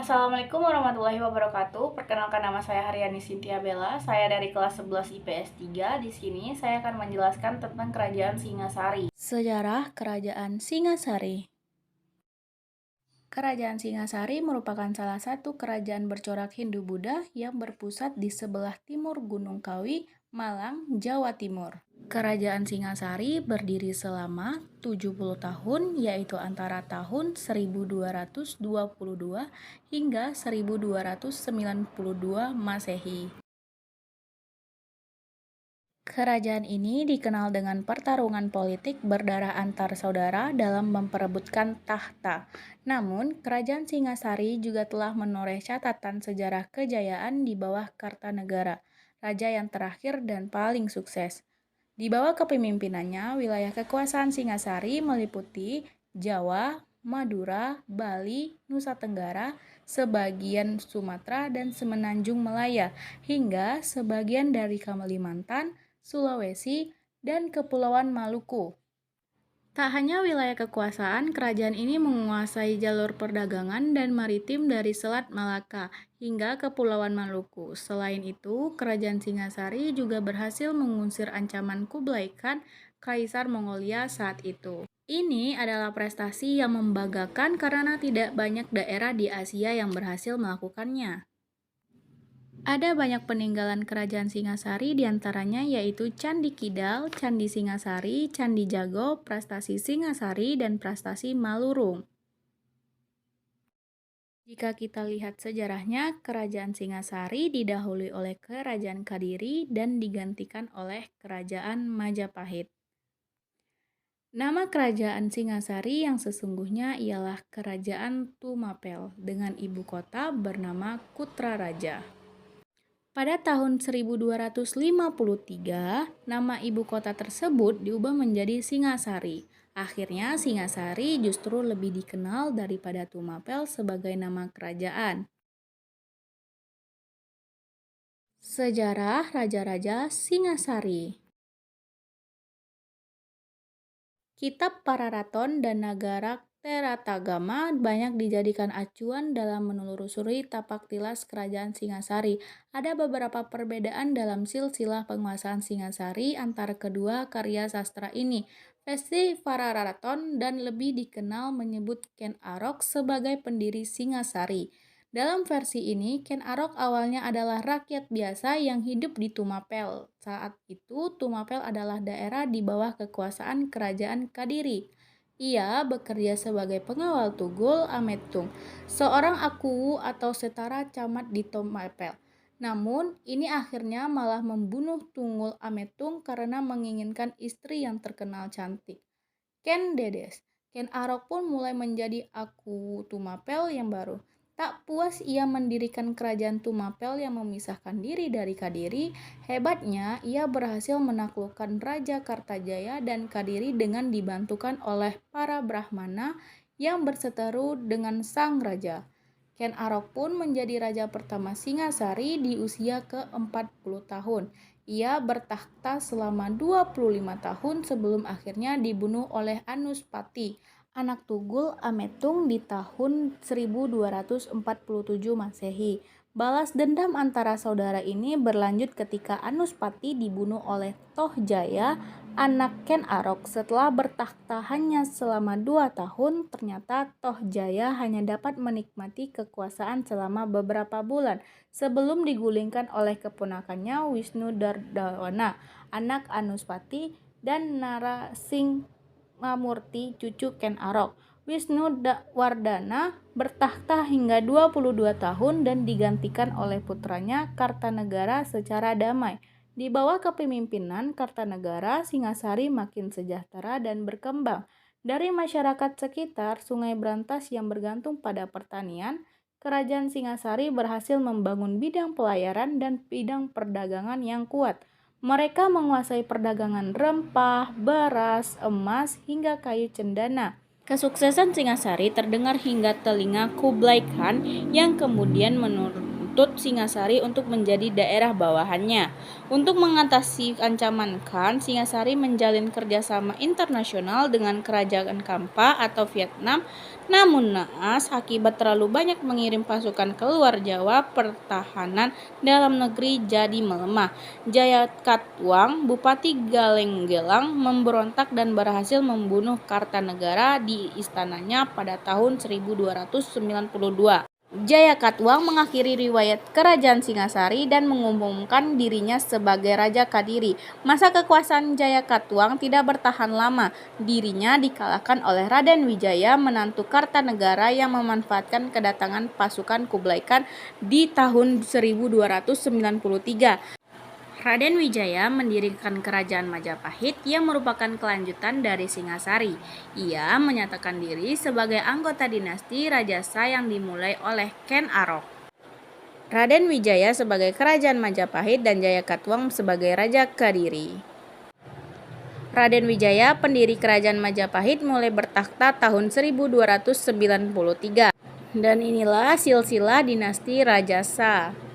Assalamualaikum warahmatullahi wabarakatuh. Perkenalkan, nama saya Haryani Cynthia Bella. Saya dari kelas 11 IPS 3. Di sini saya akan menjelaskan tentang Kerajaan Singasari. Sejarah Kerajaan Singasari. Kerajaan Singasari merupakan salah satu kerajaan bercorak Hindu-Buddha yang berpusat di sebelah timur Gunung Kawi, Malang, Jawa Timur. Kerajaan Singasari berdiri selama 70 tahun, yaitu antara tahun 1222 hingga 1292 Masehi. Kerajaan ini dikenal dengan pertarungan politik berdarah antar saudara dalam memperebutkan tahta. Namun, Kerajaan Singasari juga telah menoreh catatan sejarah kejayaan di bawah Kartanegara, raja yang terakhir dan paling sukses. Di bawah kepemimpinannya, wilayah kekuasaan Singasari meliputi Jawa, Madura, Bali, Nusa Tenggara, sebagian Sumatera, dan semenanjung Malaya, hingga sebagian dari Kalimantan, Sulawesi, dan Kepulauan Maluku. Tak hanya wilayah kekuasaan, kerajaan ini menguasai jalur perdagangan dan maritim dari Selat Malaka hingga Kepulauan Maluku. Selain itu, Kerajaan Singasari juga berhasil mengusir ancaman Kublai Khan, Kaisar Mongolia saat itu. Ini adalah prestasi yang membanggakan karena tidak banyak daerah di Asia yang berhasil melakukannya. Ada banyak peninggalan Kerajaan Singasari, diantaranya yaitu Candi Kidal, Candi Singasari, Candi Jago, Prastasi Singasari, dan Prastasi Malurung. Jika kita lihat sejarahnya, Kerajaan Singasari didahului oleh Kerajaan Kadiri dan digantikan oleh Kerajaan Majapahit. Nama Kerajaan Singasari yang sesungguhnya ialah Kerajaan Tumapel dengan ibu kota bernama Kutraraja. Pada tahun 1253, nama ibu kota tersebut diubah menjadi Singasari. Akhirnya Singasari justru lebih dikenal daripada Tumapel sebagai nama kerajaan. Sejarah Raja-Raja Singasari. Kitab Pararaton dan Nagara Teratagama banyak dijadikan acuan dalam menelusuri tapak tilas Kerajaan Singasari. Ada beberapa perbedaan dalam silsilah penguasaan Singasari antara kedua karya sastra ini. Versi Pararaton dan lebih dikenal menyebut Ken Arok sebagai pendiri Singasari. Dalam versi ini, Ken Arok awalnya adalah rakyat biasa yang hidup di Tumapel. Saat itu, Tumapel adalah daerah di bawah kekuasaan Kerajaan Kadiri. Ia bekerja sebagai pengawal Tugul Ametung, seorang akuwu atau setara camat di Tumapel. Namun, ini akhirnya malah membunuh Tunggul Ametung karena menginginkan istri yang terkenal cantik, Ken Dedes. Ken Arok pun mulai menjadi akuwu Tumapel yang baru. Tak puas ia mendirikan kerajaan Tumapel yang memisahkan diri dari Kadiri. Hebatnya, ia berhasil menaklukkan Raja Kartajaya dan Kadiri dengan dibantukan oleh para Brahmana yang berseteru dengan sang raja. Ken Arok pun menjadi raja pertama Singasari di usia ke-40 tahun. Ia bertakhta selama 25 tahun sebelum akhirnya dibunuh oleh Anuspati, anak Tugul Ametung di tahun 1247 Masehi. Balas dendam antara saudara ini berlanjut ketika Anuspati dibunuh oleh Tohjaya, anak Ken Arok. Setelah bertakhta hanya selama 2 tahun, ternyata Tohjaya hanya dapat menikmati kekuasaan selama beberapa bulan sebelum digulingkan oleh keponakannya Wisnu Dardawana, anak Anuspati, dan Narasinghamurti, cucu Ken Arok. Wisnu Wardana bertakhta hingga 22 tahun dan digantikan oleh putranya Kartanegara secara damai. Di bawah kepemimpinan Kartanegara, Singasari makin sejahtera dan berkembang. Dari masyarakat sekitar Sungai Brantas yang bergantung pada pertanian, Kerajaan Singasari berhasil membangun bidang pelayaran dan bidang perdagangan yang kuat. Mereka menguasai perdagangan rempah, beras, emas, hingga kayu cendana. Kesuksesan Singasari terdengar hingga telinga Kublai Khan yang kemudian menuntut menuntut Singasari untuk menjadi daerah bawahannya. Untuk mengatasi ancaman Khan, Singasari menjalin kerjasama internasional dengan Kerajaan Kampa atau Vietnam. Namun naas, akibat terlalu banyak mengirim pasukan keluar Jawa, pertahanan dalam negeri jadi melemah. Jayakatwang, Bupati Galenggelang, memberontak dan berhasil membunuh Kartanegara di istananya pada tahun 1292. Jayakatwang mengakhiri riwayat Kerajaan Singasari dan mengumumkan dirinya sebagai Raja Kadiri. Masa kekuasaan Jayakatwang tidak bertahan lama. Dirinya dikalahkan oleh Raden Wijaya, menantu Kartanegara, yang memanfaatkan kedatangan pasukan Kublai Khan di tahun 1293. Raden Wijaya mendirikan Kerajaan Majapahit yang merupakan kelanjutan dari Singasari. Ia menyatakan diri sebagai anggota dinasti Rajasa yang dimulai oleh Ken Arok. Raden Wijaya sebagai Kerajaan Majapahit dan Jayakatwang sebagai Raja Kadiri. Raden Wijaya, pendiri Kerajaan Majapahit, mulai bertakhta tahun 1293. Dan inilah silsilah dinasti Rajasa.